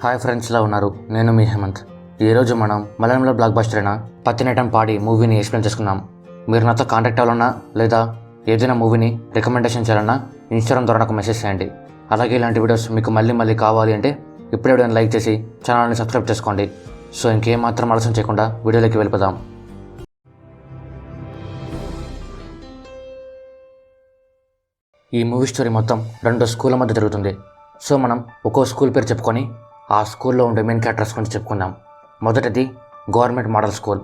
Hi friends, ఎలా ఉన్నారు? నేను మీ హేమంత్. ఈరోజు మనం మలయాళంలో బ్లాక్ బస్టర్ అయిన పత్తినేటం పాడి మూవీని ఎక్స్ప్లెయిన్ చేసుకున్నాం. మీరు నాతో కాంటాక్ట్ అవ్వాలన్నా లేదా ఏదైనా మూవీని రికమెండేషన్ చేయాలన్నా ఇన్స్టాగ్రామ్ ద్వారా నాకు మెసేజ్ చేయండి. అలాగే ఇలాంటి వీడియోస్ మీకు మళ్ళీ కావాలి అంటే ఇప్పుడే వీడియోని లైక్ చేసి ఛానల్ని సబ్స్క్రైబ్ చేసుకోండి. సో ఇంకేం మాత్రం ఆలస్యం చేయకుండా వీడియోలోకి వెళ్ళిపోదాం. ఈ మూవీ స్టోరీ మొత్తం 2 స్కూళ్ళ మధ్య జరుగుతుంది. సో మనం ఒక్కో స్కూల్ పేరు చెప్పుకొని ఆ స్కూల్లో ఉండే మెయిన్ క్యారెక్టర్స్ గురించి చెప్పుకుందాం. మొదటిది గవర్నమెంట్ మోడల్ స్కూల్.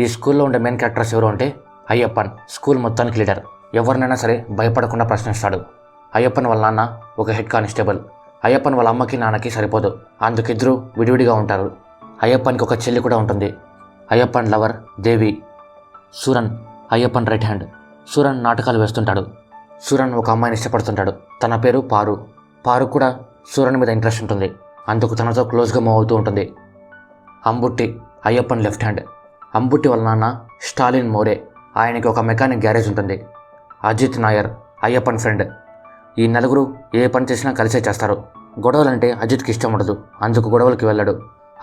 ఈ స్కూల్లో ఉండే మెయిన్ క్యారెక్టర్స్ ఎవరు అంటే అయ్యప్పన్, స్కూల్ మొత్తానికి లీడర్. ఎవరినైనా సరే భయపడకుండా ప్రశ్నిస్తాడు. అయ్యప్పన్ వాళ్ళ నాన్న ఒక హెడ్ కానిస్టేబుల్. అయ్యప్పన్ వాళ్ళ అమ్మకి నాన్నకి సరిపోదు, అందుకిద్దరూ విడివిడిగా ఉంటారు. అయ్యప్పన్కి ఒక చెల్లి కూడా ఉంటుంది. అయ్యప్పన్ లవర్ దేవి. సూరన్ అయ్యప్పన్ రైట్ హ్యాండ్. సూరన్ నాటకాలు వేస్తుంటాడు. సూరన్ ఒక అమ్మాయిని ఇష్టపడుతుంటాడు. తన పేరు పారు. పారు కూడా సూరన్ మీద ఇంట్రెస్ట్ ఉంటుంది, అందుకు తనతో క్లోజ్గా మూవ్ అవుతూ ఉంటుంది. అంబుట్టి అయ్యప్పన్ లెఫ్ట్ హ్యాండ్. అంబుట్టి వాళ్ళ నాన్న స్టాలిన్ మోరే. ఆయనకి ఒక మెకానిక్ గ్యారేజ్ ఉంటుంది. అజిత్ నాయర్ అయ్యప్పన్ ఫ్రెండ్. ఈ నలుగురు ఏ పని చేసినా కలిసే చేస్తారు. గొడవలంటే అజిత్కి ఇష్టం ఉండదు, అందుకు గొడవలకి వెళ్ళడు.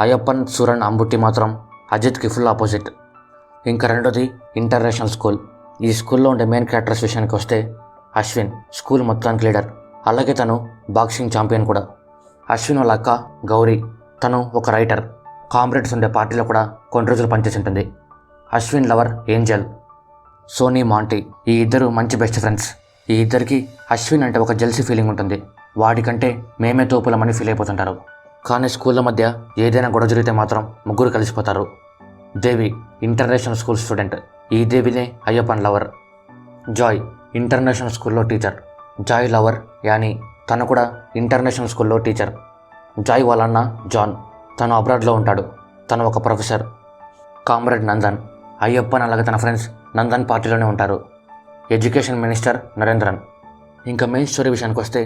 అయ్యప్పన్, సూరన్, అంబుట్టి మాత్రం అజిత్కి ఫుల్ ఆపోజిట్. ఇంకా రెండోది ఇంటర్నేషనల్ స్కూల్. ఈ స్కూల్లో ఉండే మెయిన్ క్యారెక్టర్స్ విషయానికి వస్తే అశ్విన్ స్కూల్ మొత్తానికి లీడర్. అలాగే తను బాక్సింగ్ ఛాంపియన్ కూడా. అశ్విన్ వాళ్ళ అక్క గౌరీ, తను ఒక రైటర్. కామ్రేడ్స్ ఉండే పార్టీలో కూడా కొన్ని రోజులు పనిచేసి ఉంటుంది. Ashwin lover angel. Sony Monty, ఈ ఇద్దరు మంచి బెస్ట్ ఫ్రెండ్స్. ఈ ఇద్దరికి అశ్విన్ అంటే ఒక జెల్సీ ఫీలింగ్ ఉంటుంది. వాడికంటే మేమే తోపులమని ఫీల్ అయిపోతుంటారు. కానీ స్కూళ్ళ మధ్య ఏదైనా గొడవ జరిగితే మాత్రం ముగ్గురు కలిసిపోతారు. దేవి ఇంటర్నేషనల్ స్కూల్ స్టూడెంట్. ఈ దేవినే అయ్యప్పన్ లవర్. జాయ్ ఇంటర్నేషనల్ స్కూల్లో టీచర్. జాయ్ లవర్ యానీ, తను కూడా ఇంటర్నేషనల్ స్కూల్లో టీచర్. జాయ్ వాళ్ళ అన్న జాన్, తను అబ్రాడ్లో ఉంటాడు. తను ఒక ప్రొఫెసర్. కామ్రేడ్ నందన్. అయ్యప్పన్ అలాగే తన ఫ్రెండ్స్ నందన్ పార్టీలోనే ఉంటారు. Education minister Narendran. ఇంకా మెయిన్ స్టోరీ విషయానికి వస్తే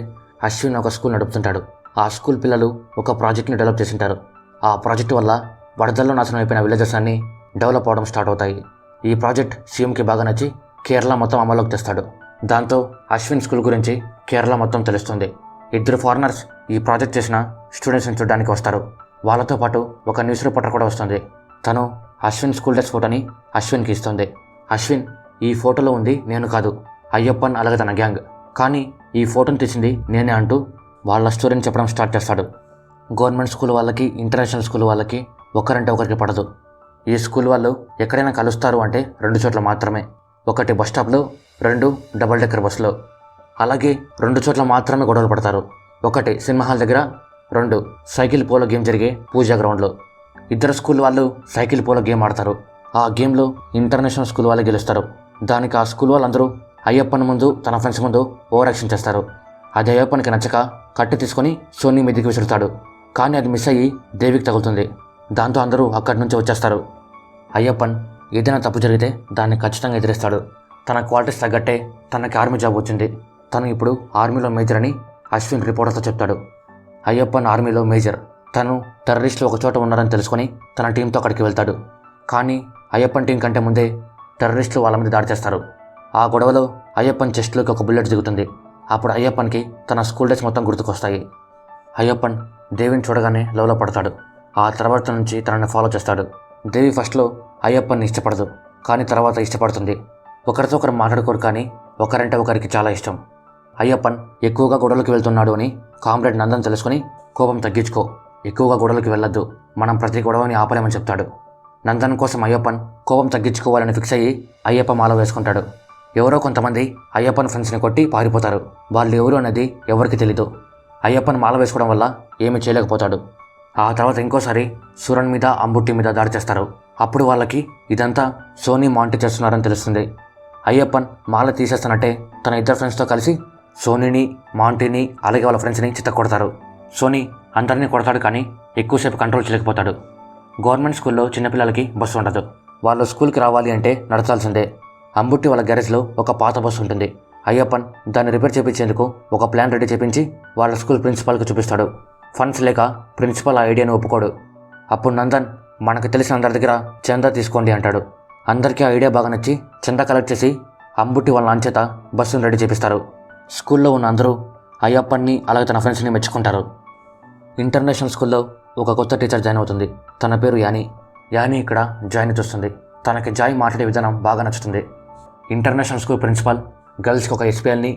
అశ్విన్ ఒక స్కూల్ నడుపుతుంటాడు. ఆ స్కూల్ పిల్లలు ఒక ప్రాజెక్ట్ని డెవలప్ చేసింటారు. ఆ ప్రాజెక్ట్ వల్ల వరదల్లో నాశనం అయిపోయిన విలేజెస్ అన్నీ డెవలప్ అవడం స్టార్ట్ అవుతాయి. ఈ ప్రాజెక్ట్ సీఎంకి బాగా నచ్చి కేరళ మొత్తం అమల్లోకి తెస్తాడు. దాంతో అశ్విన్ స్కూల్ గురించి కేరళ మొత్తం తెలుస్తుంది. 2 ఫారినర్స్ ఈ ప్రాజెక్ట్ చేసిన స్టూడెంట్స్ని చూడడానికి వస్తారు. వాళ్ళతో పాటు ఒక న్యూస్ రిపోర్టర్ కూడా వస్తుంది. తను అశ్విన్ స్కూల్ డ్రెస్ ఫోటోని అశ్విన్కి ఇస్తుంది. అశ్విన్, ఈ ఫోటోలో ఉంది నేను కాదు, అయ్యప్పన్ అలాగే తన గ్యాంగ్, కానీ ఈ ఫోటోని తీసింది నేనే అంటూ వాళ్ళ స్టోరీని చెప్పడం స్టార్ట్ చేస్తాడు. గవర్నమెంట్ స్కూల్ వాళ్ళకి ఇంటర్నేషనల్ స్కూల్ వాళ్ళకి ఒకరంటే ఒకరికి పడదు. ఈ స్కూల్ వాళ్ళు ఎక్కడైనా కలుస్తారు అంటే 2 చోట్ల మాత్రమే. ఒకటి బస్ స్టాప్లో, 2 డబుల్ డెక్కర్ బస్సులో. అలాగే 2 చోట్ల మాత్రమే గొడవలు పడతారు. ఒకటి సినిమా హాల్ దగ్గర, 2 సైకిల్ పోలో గేమ్ జరిగే పూజా గ్రౌండ్లో. 2 స్కూల్ వాళ్ళు సైకిల్ పోలో గేమ్ ఆడతారు. ఆ గేమ్లో ఇంటర్నేషనల్ స్కూల్ వాళ్ళు గెలుస్తారు. దానికి ఆ స్కూల్ వాళ్ళందరూ అయ్యప్పన్ ముందు తన ఫ్రెండ్స్ ముందు ఓవర్ యాక్షన్ చేస్తారు. అది అయ్యప్పన్కి నచ్చక కట్టి తీసుకొని సోనీ మీదికి విసురుతాడు. కానీ అది మిస్ అయ్యి దేవికి తగులుతుంది. దాంతో అందరూ అక్కడి నుంచి వచ్చేస్తారు. అయ్యప్పన్ ఏదైనా తప్పు జరిగితే దాన్ని ఖచ్చితంగా ఎదిరిస్తాడు. తన క్వాలిటీస్ తగ్గట్టే తనకి ఆర్మీ జాబ్ వచ్చింది. తను ఇప్పుడు ఆర్మీలో మేజర్ అని అశ్విన్ రిపోర్టర్తో చెప్తాడు. అయ్యప్పన్ ఆర్మీలో మేజర్. తను టెర్రరిస్టులు ఒక చోట ఉన్నారని తెలుసుకొని తన టీంతో అక్కడికి వెళ్తాడు. కానీ అయ్యప్పన్ టీం కంటే ముందే టెర్రరిస్టులు వాళ్ళ మీద దాడి చేస్తారు. ఆ గొడవలో అయ్యప్పన్ చెస్ట్లోకి ఒక బుల్లెట్ దిగుతుంది. అప్పుడు అయ్యప్పన్కి తన స్కూల్ డేస్ మొత్తం గుర్తుకొస్తాయి. అయ్యప్పన్ దేవిని చూడగానే లవ్లో పడతాడు. ఆ తర్వాత నుంచి తనని ఫాలో చేస్తాడు. దేవి ఫస్ట్లో అయ్యప్పన్ని ఇష్టపడదు, కానీ తర్వాత ఇష్టపడుతుంది. ఒకరితో ఒకరు మాట్లాడుకోరు, కానీ ఒకరంటే ఒకరికి చాలా ఇష్టం. అయ్యప్పన్ ఎక్కువగా గొడవలకు వెళ్తున్నాడు అని కామ్రేడ్ నందన్ తెలుసుకొని కోపం తగ్గించుకో, ఎక్కువగా గొడవలకు వెళ్ళొద్దు, మనం ప్రతి గొడవని ఆపలేమని చెప్తాడు. నందన్ కోసం అయ్యప్పన్ కోపం తగ్గించుకోవాలని ఫిక్స్ అయ్యి అయ్యప్ప మాల వేసుకుంటాడు. ఎవరో కొంతమంది అయ్యప్పన్ ఫ్రెండ్స్ని కొట్టి పారిపోతారు. వాళ్ళు ఎవరు అనేది ఎవరికి తెలీదు. అయ్యప్పన్ మాల వేసుకోవడం వల్ల ఏమీ చేయలేకపోతాడు. ఆ తర్వాత ఇంకోసారి సూరన్ మీద అంబుట్టి మీద దాడి చేస్తారు. అప్పుడు వాళ్ళకి ఇదంతా సోనీ మాంటీ చేస్తున్నారని తెలుస్తుంది. అయ్యప్పన్ మాల తీసేస్తానంటే తన 2 ఫ్రెండ్స్తో కలిసి సోనీని, మాంటీని అలాగే వాళ్ళ ఫ్రెండ్స్ని చిత్తకొడతారు. సోనీ అందరినీ కొడతాడు, కానీ ఎక్కువసేపు కంట్రోల్ చేయలేకపోతాడు. గవర్నమెంట్ స్కూల్లో చిన్నపిల్లలకి బస్సు ఉండదు. వాళ్ళు స్కూల్కి రావాలి అంటే నడచాల్సిందే. అంబుట్టి వాళ్ళ గ్యారేజ్లో ఒక పాత బస్సు ఉంటుంది. అయ్యప్పన్ దాన్ని రిపేర్ చేయించేందుకు ఒక ప్లాన్ రెడీ చేయించి వాళ్ళ స్కూల్ ప్రిన్సిపాల్కి చూపిస్తాడు. ఫండ్స్ లేక ప్రిన్సిపల్ ఆ ఐడియాను ఒప్పుకోడు. అప్పుడు నందన్, మనకు తెలిసిన అందరి దగ్గర చందా తీసుకోండి అంటాడు. అందరికీ ఆ ఐడియా బాగా నచ్చి చందా కలెక్ట్ చేసి అంబుట్టి వాళ్ళ నాన్న చేత బస్సును రెడీ చేపిస్తారు. స్కూల్లో ఉన్న అందరూ అయ్యప్పన్ని అలాగే తన ఫ్రెండ్స్ని మెచ్చుకుంటారు. ఇంటర్నేషనల్ స్కూల్లో ఒక కొత్త టీచర్ జాయిన్ అవుతుంది. తన పేరు యానీ. యానీ ఇక్కడ జాయ్ని చూస్తుంది. తనకి జాయ్ మాట్లాడే విధానం బాగా నచ్చుతుంది. ఇంటర్నేషనల్ స్కూల్ ప్రిన్సిపాల్ గర్ల్స్కి ఒక ఎస్పీఎల్ని,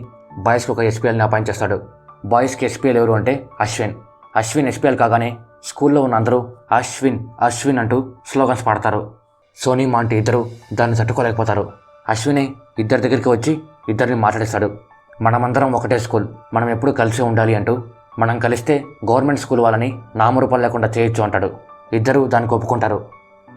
బాయ్స్కి ఒక ఎస్పీఎల్ని అపాయింట్ చేస్తాడు. బాయ్స్కి ఎస్పీఎల్ ఎవరు అంటే అశ్విన్. అశ్విన్ ఎస్పీఎల్ కాగానే స్కూల్లో ఉన్న అందరూ అశ్విన్ అశ్విన్ అంటూ స్లోగన్స్ పాడతారు. సోనీ, మాంటీ ఇద్దరు దాన్ని తట్టుకోలేకపోతారు. అశ్వినే ఇద్దరి దగ్గరికి వచ్చి ఇద్దరిని మాట్లాడిస్తాడు. మనమందరం ఒకటే స్కూల్, మనం ఎప్పుడూ కలిసి ఉండాలి అంటూ, మనం కలిస్తే గవర్నమెంట్ స్కూల్ వాళ్ళని నామరూపాలు లేకుండా చేయొచ్చు అంటాడు. ఇద్దరు దానికి ఒప్పుకుంటారు.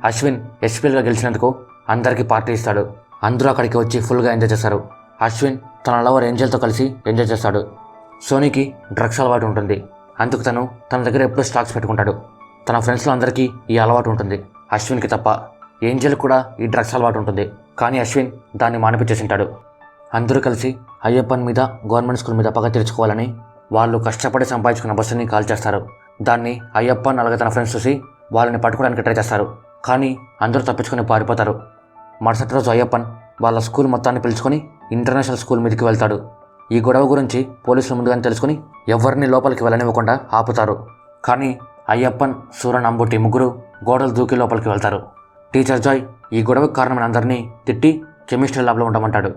అశ్విన్ ఎస్పీఎల్గా గెలిచినందుకు అందరికీ పార్టీ ఇస్తాడు. అందరూ అక్కడికి వచ్చి ఫుల్గా ఎంజాయ్ చేస్తారు. అశ్విన్ తన లవర్ ఏంజెల్తో కలిసి ఎంజాయ్ చేస్తాడు. సోనీకి డ్రగ్స్ అలవాటు ఉంటుంది. అందుకు తన దగ్గర ఎప్పుడూ స్టాక్స్ పెట్టుకుంటాడు. తన ఫ్రెండ్స్లో అందరికీ ఈ అలవాటు ఉంటుంది, అశ్విన్కి తప్ప. ఏంజెల్ కూడా ఈ డ్రగ్స్ అలవాటు ఉంటుంది, కానీ అశ్విన్ దాన్ని మానిపించేసింటాడు. అందరూ కలిసి అయ్యప్పన్ మీద, గవర్నమెంట్ స్కూల్ మీద పగ తీర్చుకోవాలని వాళ్ళు కష్టపడి సంపాదించుకున్న బస్సుని కాల్ చేస్తారు. దాన్ని అయ్యప్పన్ అలాగే తన ఫ్రెండ్స్ చూసి వాళ్ళని పట్టుకోవడానికి ట్రై చేస్తారు, కానీ అందరూ తప్పించుకొని పారిపోతారు. మరుసటి రోజు అయ్యప్పన్ వాళ్ళ స్కూల్ మొత్తాన్ని పిలుచుకొని ఇంటర్నేషనల్ స్కూల్ మీదకి వెళ్తాడు. ఈ గొడవ గురించి పోలీసులు ముందుగానే తెలుసుకుని ఎవరిని లోపలికి వెళ్ళనివ్వకుండా ఆపుతారు. కానీ అయ్యప్పన్, సూరన్, అంబుటి ముగ్గురు గోడలు దూకి లోపలికి వెళ్తారు. టీచర్ జాయ్ ఈ గొడవకు కారణమైన అందరినీ తిట్టి కెమిస్ట్రీ ల్యాబ్లో ఉండమంటాడు.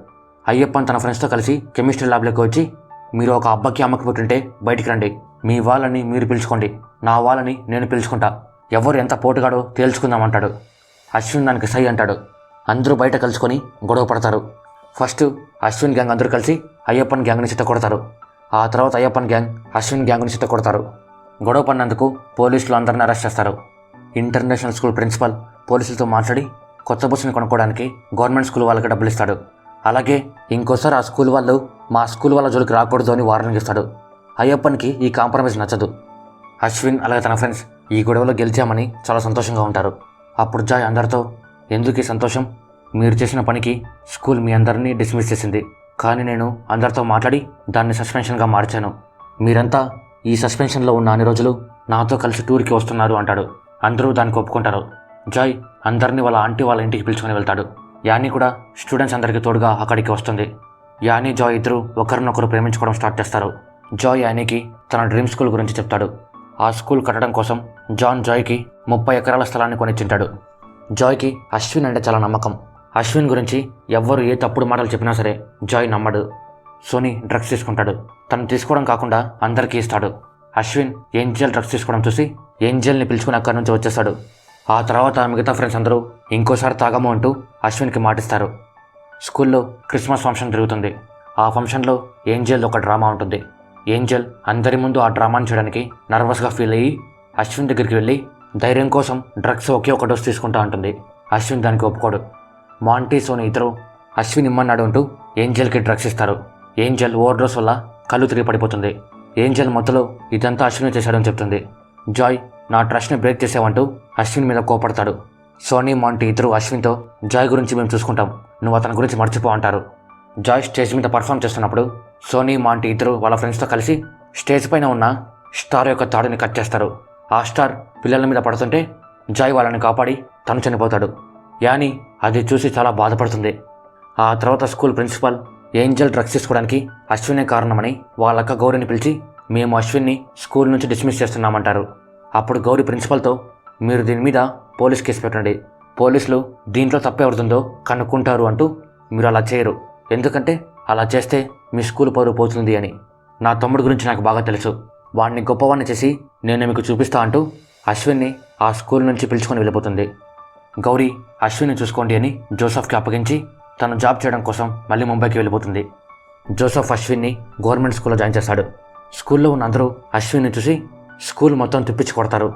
అయ్యప్పన్ తన ఫ్రెండ్స్తో కలిసి కెమిస్ట్రీ ల్యాబ్లోకి వచ్చి, మీరు ఒక అబ్బకి అమ్మకి పుట్టింటే బయటికి రండి, మీ వాళ్ళని మీరు పిలుచుకోండి, నా వాళ్ళని నేను పిలుచుకుంటా, ఎవరు ఎంత పోటుగాడో తేల్చుకుందామంటాడు. అశ్విన్ దానికి సై అంటాడు. అందరూ బయట కలుసుకొని గొడవ పడతారు. ఫస్ట్ అశ్విన్ గ్యాంగ్ అందరూ కలిసి అయ్యప్పన్ గ్యాంగ్ని చిత్తకొడతారు. ఆ తర్వాత అయ్యప్పన్ గ్యాంగ్ అశ్విన్ గ్యాంగ్ని చిత్తకొడతారు. గొడవ పడినందుకు పోలీసులు అందరిని అరెస్ట్ చేస్తారు. ఇంటర్నేషనల్ స్కూల్ ప్రిన్సిపల్ పోలీసులతో మాట్లాడి కొత్త బస్సుని కొనుక్కోవడానికి గవర్నమెంట్ స్కూల్ వాళ్ళకి డబ్బులు ఇస్తాడు. అలాగే ఇంకోసారి ఆ స్కూల్ వాళ్ళు మా స్కూల్ వాళ్ళ జోలికి రాకూడదు అని వార్నింగ్ ఇస్తాడు. అయ్యప్పన్కి ఈ కాంప్రమైజ్ నచ్చదు. అశ్విన్ అలాగే తన ఫ్రెండ్స్ ఈ గొడవలో గెలిచామని చాలా సంతోషంగా ఉంటారు. అప్పుడు జాయ్ అందరితో, ఎందుకు ఈ సంతోషం? మీరు చేసిన పనికి స్కూల్ మీ అందరినీ డిస్మిస్ చేసింది, కానీ నేను అందరితో మాట్లాడి దాన్ని సస్పెన్షన్గా మార్చాను. మీరంతా ఈ సస్పెన్షన్లో ఉన్న అన్ని రోజులు నాతో కలిసి టూర్కి వస్తున్నారు అంటాడు. అందరూ దానికి ఒప్పుకుంటారు. జాయ్ అందరినీ వాళ్ళ ఆంటీ వాళ్ళ ఇంటికి పిలుచుకొని వెళ్తాడు. యానీ కూడా స్టూడెంట్స్ అందరికీ తోడుగా అక్కడికి వస్తుంది. యానీ, జాయ్ ఇద్దరు ఒకరినొకరు ప్రేమించుకోవడం స్టార్ట్ చేస్తారు. జాయ్ యానీకి తన డ్రీమ్ స్కూల్ గురించి చెప్తాడు. ఆ స్కూల్ కట్టడం కోసం జాయ్కి 30 ఎకరాల స్థలాన్ని కొనిచ్చింటాడు. జాయ్కి అశ్విన్ అంటే చాలా నమ్మకం. అశ్విన్ గురించి ఎవ్వరు ఏ తప్పుడు మాటలు చెప్పినా సరే జాయ్ నమ్మడు. సోనీ డ్రగ్స్ తీసుకుంటాడు. తను తీసుకోవడం కాకుండా అందరికీ ఇస్తాడు. అశ్విన్ ఏంజెల్ డ్రగ్స్ తీసుకోవడం చూసి ఏంజెల్ని పిలుచుకుని అక్కడి నుంచి వచ్చేస్తాడు. ఆ తర్వాత మిగతా ఫ్రెండ్స్ అందరూ ఇంకోసారి తాగము అంటూ అశ్విన్కి మాటిస్తారు. స్కూల్లో క్రిస్మస్ ఫంక్షన్ జరుగుతుంది. ఆ ఫంక్షన్లో ఏంజెల్ ఒక డ్రామా ఉంటుంది. ఏంజెల్ అందరి ముందు ఆ డ్రామాని చేయడానికి నర్వస్గా ఫీల్ అయ్యి అశ్విన్ దగ్గరికి వెళ్ళి ధైర్యం కోసం డ్రగ్స్ ఒకే ఒక డోస్ తీసుకుంటా ఉంటుంది. అశ్విన్ దానికి ఒప్పుకోడు. మాంటీ, సోనీ ఇద్దరు అశ్విన్ ఇమ్మన్నాడు అంటూ ఏంజెల్కి డ్రగ్స్ ఇస్తారు. ఏంజెల్ ఓవర్ డోస్ వల్ల కళ్ళు తిరిగి పడిపోతుంది. ఏంజెల్ మొదలు ఇదంతా అశ్విన్ చేశాడని చెప్తుంది. జాయ్ నా ట్రస్ట్ని బ్రేక్ చేసావంటూ అశ్విన్ మీద కోపడతాడు. సోనీ, మాంటీ ఇద్దరు అశ్విన్తో, జాయ్ గురించి మేము చూసుకుంటాం, నువ్వు అతని గురించి మర్చిపో అంటారు. జాయ్ స్టేజ్ మీద పర్ఫామ్ చేస్తున్నప్పుడు సోనీ, మాంటీ ఇద్దరు వాళ్ళ ఫ్రెండ్స్తో కలిసి స్టేజ్ పైన ఉన్న స్టార్ యొక్క తాడుని కట్ చేస్తారు. ఆ స్టార్ పిల్లల మీద పడుతుంటే జాయ్ వాళ్ళని కాపాడి తను చనిపోతాడు. యానీ అది చూసి చాలా బాధపడుతుంది. ఆ తర్వాత స్కూల్ ప్రిన్సిపాల్ ఏంజెల్ డ్రగ్స్ తీసుకోవడానికి అశ్వినే కారణమని వాళ్ళక్క గౌరీని పిలిచి మేము అశ్విన్ని స్కూల్ నుంచి డిస్మిస్ చేస్తున్నామంటారు. అప్పుడు గౌరీ ప్రిన్సిపల్తో, మీరు దీని మీద పోలీస్ కేసు పెట్టండి, పోలీసులు దీంట్లో తప్పెవరుతుందో కనుక్కుంటారు అంటూ, మీరు అలా చేయరు, ఎందుకంటే అలా చేస్తే మీ స్కూల్ పరువు పోతుంది అని. నా తమ్ముడు గురించి నాకు బాగా తెలుసు, వాడిని గొప్పవాడిని చేసి నేను మీకు చూపిస్తా అంటూ అశ్విన్ని ఆ స్కూల్ నుంచి పిలుచుకొని వెళ్ళిపోతుంది. గౌరీ అశ్విన్ని చూసుకోండి అని జోసఫ్కి అప్పగించి తను జాబ్ చేయడం కోసం మళ్ళీ ముంబైకి వెళ్ళిపోతుంది. జోసఫ్ అశ్విన్ని గవర్నమెంట్ స్కూల్లో జాయిన్ చేస్తాడు. స్కూల్లో ఉన్న అందరూ అశ్విన్ని చూసి స్కూల్ మొత్తం తిప్పించి కొడతారు.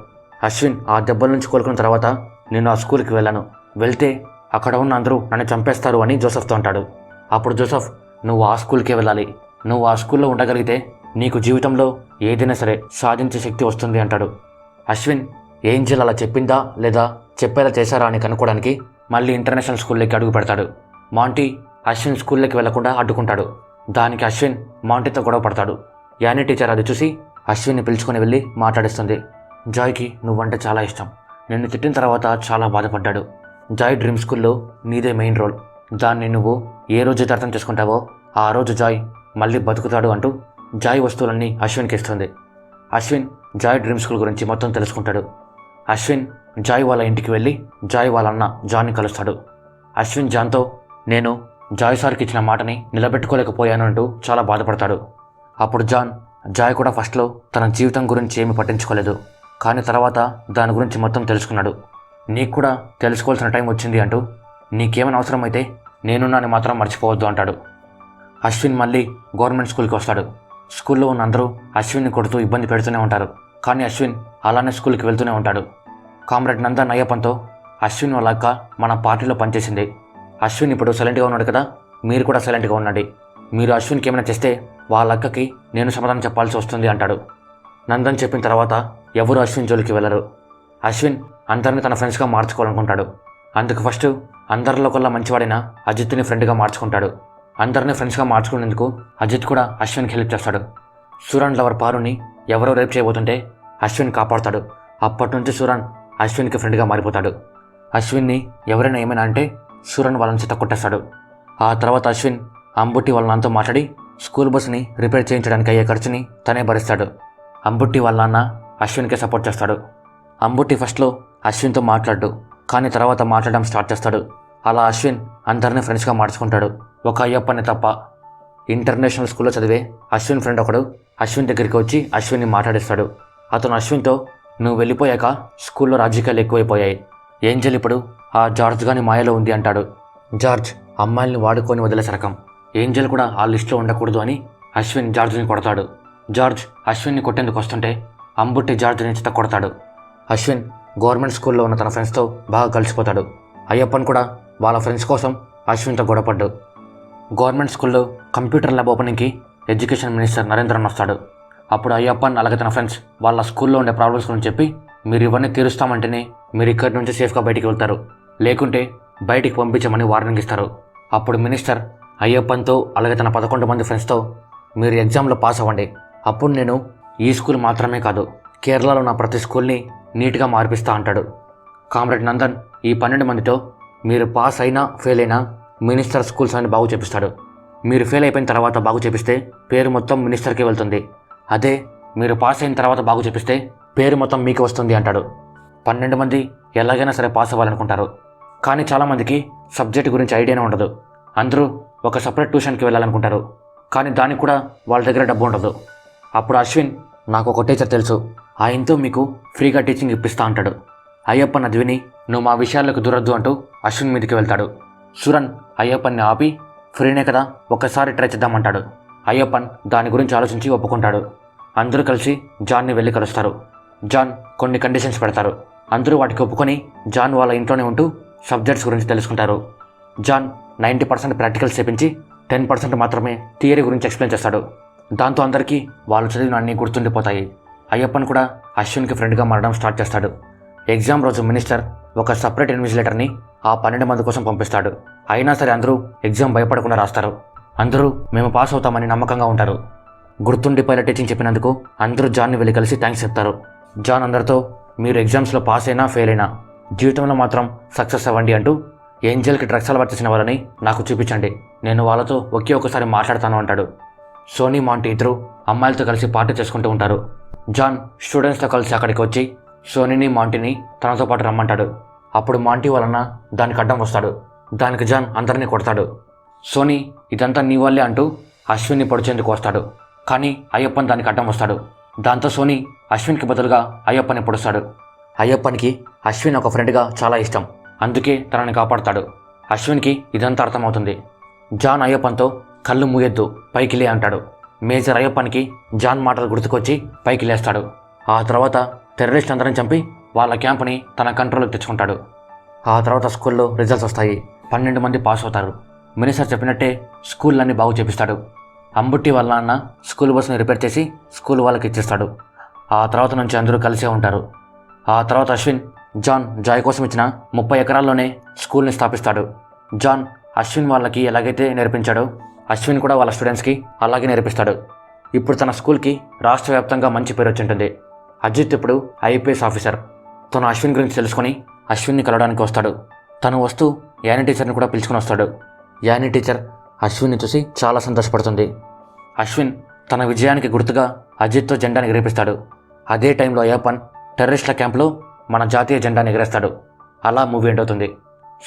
అశ్విన్ ఆ దెబ్బల నుంచి కోలుకున్న తర్వాత నేను ఆ స్కూల్కి వెళ్ళాను, వెళ్తే అక్కడ ఉన్న అందరూ నన్ను చంపేస్తారు అని జోసఫ్తో అంటాడు. అప్పుడు జోసఫ్, నువ్వు ఆ స్కూల్కే వెళ్ళాలి, నువ్వు ఆ స్కూల్లో ఉండగలిగితే నీకు జీవితంలో ఏదైనా సరే సాధించే శక్తి వస్తుంది అంటాడు. అశ్విన్ ఏంజెల్ అలా చెప్పిందా లేదా చెప్పేలా చేశారా అని కనుక్కోవడానికి మళ్ళీ ఇంటర్నేషనల్ స్కూల్లోకి అడుగు పెడతాడు. మాంటీ అశ్విన్ స్కూల్లోకి వెళ్లకుండా అడ్డుకుంటాడు. దానికి అశ్విన్ మాంటీతో గొడవ పడతాడు. యానీ టీచర్ అది చూసి అశ్విన్ని పిలుచుకొని వెళ్ళి మాట్లాడిస్తుంది. జాయ్కి నువ్వంటే చాలా ఇష్టం, నిన్ను తిట్టిన తర్వాత చాలా బాధపడ్డాడు. జాయ్ డ్రీమ్ స్కూల్లో నీదే మెయిన్ రోల్, దాన్ని నువ్వు ఏ రోజైతే అర్థం చేసుకుంటావో ఆ రోజు జాయ్ మళ్ళీ బతుకుతాడు అంటూ జాయ్ వస్తువులన్నీ అశ్విన్కి ఇస్తుంది. అశ్విన్ జాయ్ డ్రీమ్ స్కూల్ గురించి మొత్తం తెలుసుకుంటాడు. అశ్విన్ జాయ్ వాళ్ళ ఇంటికి వెళ్ళి జాయ్ వాళ్ళ అన్న జాన్ని కలుస్తాడు. అశ్విన్ జాన్తో నేను జాయ్ సార్కి ఇచ్చిన మాటని నిలబెట్టుకోలేకపోయాను అంటూ చాలా బాధపడతాడు. అప్పుడు జాయ్ కూడా ఫస్ట్లో తన జీవితం గురించి ఏమీ పట్టించుకోలేదు, కానీ తర్వాత దాని గురించి మొత్తం తెలుసుకున్నాడు. నీకు కూడా తెలుసుకోవాల్సిన టైం వచ్చింది అంటూ నీకేమైనా అవసరమైతే నేనున్నాను మాత్రం మర్చిపోవద్దు అంటాడు. అశ్విన్ మళ్ళీ గవర్నమెంట్ స్కూల్కి వస్తాడు. స్కూల్లో ఉన్న అందరూ అశ్విన్ని కొడుతూ ఇబ్బంది పెడుతూనే ఉంటారు, కానీ అశ్విన్ అలానే స్కూల్కి వెళ్తూనే ఉంటాడు. కామ్రేడ్ నందన్ అయ్యప్పన్తో అశ్విన్ వాళ్ళ అక్క మన పార్టీలో పనిచేసింది. అశ్విన్ ఇప్పుడు సైలెంట్గా ఉన్నాడు కదా, మీరు కూడా సైలెంట్గా ఉండండి. మీరు అశ్విన్కి ఏమైనా చేస్తే వాళ్ళ అక్కకి నేను సమాధానం చెప్పాల్సి వస్తుంది అంటాడు. నందన్ చెప్పిన తర్వాత ఎవరు అశ్విన్ జోలికి వెళ్ళరు. అశ్విన్ అందరినీ తన ఫ్రెండ్స్గా మార్చుకోవాలనుకుంటాడు. అందుకు ఫస్ట్ అందరిలో కల్లా మంచివాడైన అజిత్ని ఫ్రెండ్గా మార్చుకుంటాడు. అందరినీ ఫ్రెండ్స్గా మార్చుకునేందుకు అజిత్ కూడా అశ్విన్కి హెల్ప్ చేస్తాడు. సూరన్ లవర్ పారుని ఎవరో రేప్ చేయబోతుంటే అశ్విన్ కాపాడుతాడు. అప్పటి నుంచి సూరన్ అశ్విన్కి ఫ్రెండ్గా మారిపోతాడు. అశ్విన్ని ఎవరైనా ఏమైనా అంటే సూరన్ వాళ్ళని చేత కొట్టేస్తాడు. ఆ తర్వాత అశ్విన్ అంబుట్టి వాళ్ళ నాన్నతో మాట్లాడి స్కూల్ బస్సుని రిపేర్ చేయించడానికి అయ్యే ఖర్చుని తనే భరిస్తాడు. అంబుట్టి వాళ్ళ నాన్న అశ్విన్కే సపోర్ట్ చేస్తాడు. అంబుట్టి ఫస్ట్లో అశ్విన్తో మాట్లాడు, కానీ తర్వాత మాట్లాడడం స్టార్ట్ చేస్తాడు. అలా అశ్విన్ అందరినీ ఫ్రెండ్స్గా మార్చుకుంటాడు, ఒక అయ్యప్పని తప్ప. ఇంటర్నేషనల్ స్కూల్లో చదివే అశ్విన్ ఫ్రెండ్ ఒకడు అశ్విన్ దగ్గరికి వచ్చి అశ్విన్ని మాట్లాడిస్తాడు. అతను అశ్విన్తో నువ్వు వెళ్ళిపోయాక స్కూల్లో రాజకీయాలు ఎక్కువైపోయాయి, ఏంజల్ ఇప్పుడు ఆ జార్జ్ గాని మాయలో ఉంది అంటాడు. జార్జ్ అమ్మాయిల్ని వాడుకొని వదిలేసే రకం, ఏంజల్ కూడా ఆ లిస్టులో ఉండకూడదు అని అశ్విన్ జార్జ్ని కొడతాడు. జార్జ్ అశ్విన్ని కొట్టేందుకు వస్తుంటే అంబుట్టి జార్జ్ని చిత్త కొడతాడు. అశ్విన్ గవర్నమెంట్ స్కూల్లో ఉన్న తన ఫ్రెండ్స్తో బాగా కలిసిపోతాడు. అయ్యప్పన్ కూడా వాళ్ళ ఫ్రెండ్స్ కోసం అశ్విన్తో గొడవపడ్డు. గవర్నమెంట్ స్కూల్లో కంప్యూటర్ ల్యాబ్ ఓపెనింగ్కి ఎడ్యుకేషన్ మినిస్టర్ నరేంద్రన్ వస్తాడు. అప్పుడు అయ్యప్పన్ అలాగే తన ఫ్రెండ్స్ వాళ్ళ స్కూల్లో ఉండే ప్రాబ్లమ్స్ గురించి చెప్పి మీరు ఇవన్నీ తీరుస్తామంటేనే మీరు ఇక్కడి నుంచి సేఫ్గా బయటికి వెళ్తారు, లేకుంటే బయటికి పంపించమని వార్నింగ్ ఇస్తారు. అప్పుడు మినిస్టర్ అయ్యప్పన్తో అలాగే తన 11 మంది ఫ్రెండ్స్తో మీరు ఎగ్జామ్లో పాస్ అవ్వండి, అప్పుడు నేను ఈ స్కూల్ మాత్రమే కాదు కేరళలో ఉన్న ప్రతి స్కూల్ని నీట్గా మార్పిస్తా అంటాడు. కామ్రేడ్ నందన్ ఈ 12 మందితో మీరు పాస్ అయినా ఫెయిల్ అయినా మినిస్టర్ స్కూల్స్ అని బాగు చేపిస్తాడు. మీరు ఫెయిల్ అయిపోయిన తర్వాత బాగు చేపిస్తే పేరు మొత్తం మినిస్టర్కి వెళ్తుంది, అదే మీరు పాస్ అయిన తర్వాత బాగు చేపిస్తే పేరు మొత్తం మీకు వస్తుంది అంటాడు. 12 మంది ఎలాగైనా సరే పాస్ అవ్వాలనుకుంటారు, కానీ చాలామందికి సబ్జెక్ట్ గురించి ఐడియానే ఉండదు. అందరూ ఒక సపరేట్ ట్యూషన్కి వెళ్ళాలనుకుంటారు, కానీ దానికి కూడా వాళ్ళ దగ్గర డబ్బు ఉండదు. అప్పుడు అశ్విన్ నాకు ఒక టీచర్ తెలుసు, ఆయనతో మీకు ఫ్రీగా టీచింగ్ ఇప్పిస్తా అంటాడు. అయ్యప్పన్ అది విని నువ్వు మా విషయాలకు దూరద్దు అంటూ అశ్విన్ మీదకి వెళ్తాడు. సురన్ అయ్యప్పన్ని ఆపి ఫ్రీనే కదా ఒక్కసారి ట్రై చేద్దామంటాడు. అయ్యప్పన్ దాని గురించి ఆలోచించి ఒప్పుకుంటాడు. అందరూ కలిసి జాన్ని వెళ్ళి కలుస్తారు. జాన్ కొన్ని కండిషన్స్ పెడతారు. అందరూ వాటికి ఒప్పుకొని జాన్ వాళ్ళ ఇంట్లోనే ఉంటూ సబ్జెక్ట్స్ గురించి తెలుసుకుంటారు. జాన్ 90% ప్రాక్టికల్స్ చేపించి 10% మాత్రమే థియరీ గురించి ఎక్స్ప్లెయిన్ చేస్తాడు. దాంతో అందరికీ వాళ్ళు చదివిన అన్నీ గుర్తుండిపోతాయి. అయ్యప్పన్ కూడా అశ్విన్కి ఫ్రెండ్గా మారడం స్టార్ట్ చేస్తాడు. ఎగ్జామ్ రోజు మినిస్టర్ ఒక సపరేట్ ఇన్విజిలేటర్ని ఆ 12 మంది కోసం పంపిస్తాడు. అయినా సరే అందరూ ఎగ్జామ్ భయపడకుండా రాస్తారు. అందరూ మేము పాస్ అవుతామని నమ్మకంగా ఉంటారు. గుర్తుండిపోయేలా టీచింగ్ చెప్పినందుకు అందరూ జాన్ని వెళ్ళి కలిసి థ్యాంక్స్ చెప్తారు. జాన్ అందరితో మీరు ఎగ్జామ్స్లో పాస్ అయినా ఫెయిల్ అయినా జీవితంలో మాత్రం సక్సెస్ అవ్వండి అంటూ ఏంజల్కి డ్రగ్స్ అలవాటు చేసిన వాళ్ళని నాకు చూపించండి, నేను వాళ్ళతో ఒకే ఒకసారి మాట్లాడతాను అంటాడు. సోనీ మాంటీ ఇద్దరు అమ్మాయిలతో కలిసి పార్టీ చేసుకుంటూ ఉంటారు. జాన్ స్టూడెంట్స్తో కలిసి అక్కడికి వచ్చి సోనీని మాంటీని తనతో పాటు రమ్మంటాడు. అప్పుడు మాంటీ వలన దానికి అడ్డం వస్తాడు. దానికి జాన్ అందరినీ కొడతాడు. సోనీ ఇదంతా నీ వల్లే అంటూ అశ్విన్ని పొడిచేందుకు వస్తాడు, కానీ అయ్యప్పన్ దానికి అడ్డం వస్తాడు. దాంతో సోనీ అశ్విన్కి బదులుగా అయ్యప్పని పొడుస్తాడు. అయ్యప్పన్కి అశ్విన్ ఒక ఫ్రెండ్గా చాలా ఇష్టం, అందుకే తనని కాపాడుతాడు. అశ్విన్కి ఇదంతా అర్థమవుతుంది. జాన్ అయ్యప్పన్తో కళ్ళు మూయొద్దు పైకి లే అంటాడు. మేజర్ అయ్యప్పన్కి జాన్ మాటలు గుర్తుకొచ్చి పైకి లేస్తాడు. ఆ తర్వాత టెర్రరిస్ట్ అందరిని చంపి వాళ్ళ క్యాంప్ని తన కంట్రోల్కి తెచ్చుకుంటాడు. ఆ తర్వాత స్కూల్లో రిజల్ట్స్ వస్తాయి. 12 మంది పాస్ అవుతారు. మినిస్టర్ చెప్పినట్టే స్కూళ్ళన్నీ బాగు చేపిస్తాడు. అంబుట్టి వాళ్ళ నాన్న స్కూల్ బస్సుని రిపేర్ చేసి స్కూల్ వాళ్ళకి ఇచ్చేస్తాడు. ఆ తర్వాత నుంచి అందరూ కలిసే ఉంటారు. ఆ తర్వాత అశ్విన్ జాయ్ కోసం ఇచ్చిన 30 ఎకరాల్లోనే స్కూల్ని స్థాపిస్తాడు. జాన్ అశ్విన్ వాళ్ళకి ఎలాగైతే నేర్పించాడో అశ్విన్ కూడా వాళ్ళ స్టూడెంట్స్కి అలాగే నేర్పిస్తాడు. ఇప్పుడు తన స్కూల్కి రాష్ట్ర వ్యాప్తంగా మంచి పేరు వచ్చింటుంది. అజిత్ ఇప్పుడు ఐపీఎస్ ఆఫీసర్. తను అశ్విన్ గురించి తెలుసుకొని అశ్విన్ని కలవడానికి వస్తాడు. తను వస్తూ యానీ టీచర్ని కూడా పిలుచుకొని వస్తాడు. యానీ టీచర్ అశ్విన్ని చూసి చాలా సంతోషపడుతుంది. అశ్విన్ తన విజయానికి గుర్తుగా అజిత్తో జెండాని ఎగిరిపిస్తాడు. అదే టైంలో అయ్యప్పన్ టెర్రరిస్టుల క్యాంప్లో మన జాతీయ జెండాని ఎగరేస్తాడు. అలా మూవీ ఎండ్ అవుతుంది.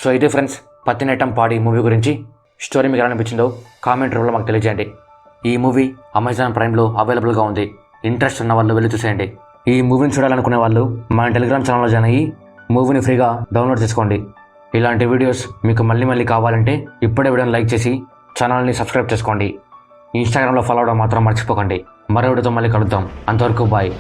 సో ఇది ఫ్రెండ్స్ పత్తినేటం పాడి మూవీ గురించి. స్టోరీ మీకు ఎలా అనిపించిందో కామెంట్ రూపంలో మాకు తెలియజేయండి. ఈ మూవీ అమెజాన్ ప్రైమ్లో అవైలబుల్గా ఉంది. ఇంట్రెస్ట్ ఉన్న వాళ్ళు వెళ్ళి చూసేయండి. ఈ మూవీని చూడాలనుకునే వాళ్ళు మన టెలిగ్రామ్ ఛానల్లో జాయిన్ అయ్యి మూవీని ఫ్రీగా డౌన్లోడ్ చేసుకోండి. ఇలాంటి వీడియోస్ మీకు మళ్ళీ కావాలంటే ఇప్పుడే వీడియోని లైక్ చేసి ఛానల్ని సబ్స్క్రైబ్ చేసుకోండి. ఇన్స్టాగ్రామ్లో ఫాలో అవడం మాత్రం మర్చిపోకండి. మరో వీడియోతో మళ్ళీ కలుద్దాం. అంతవరకు బాయ్.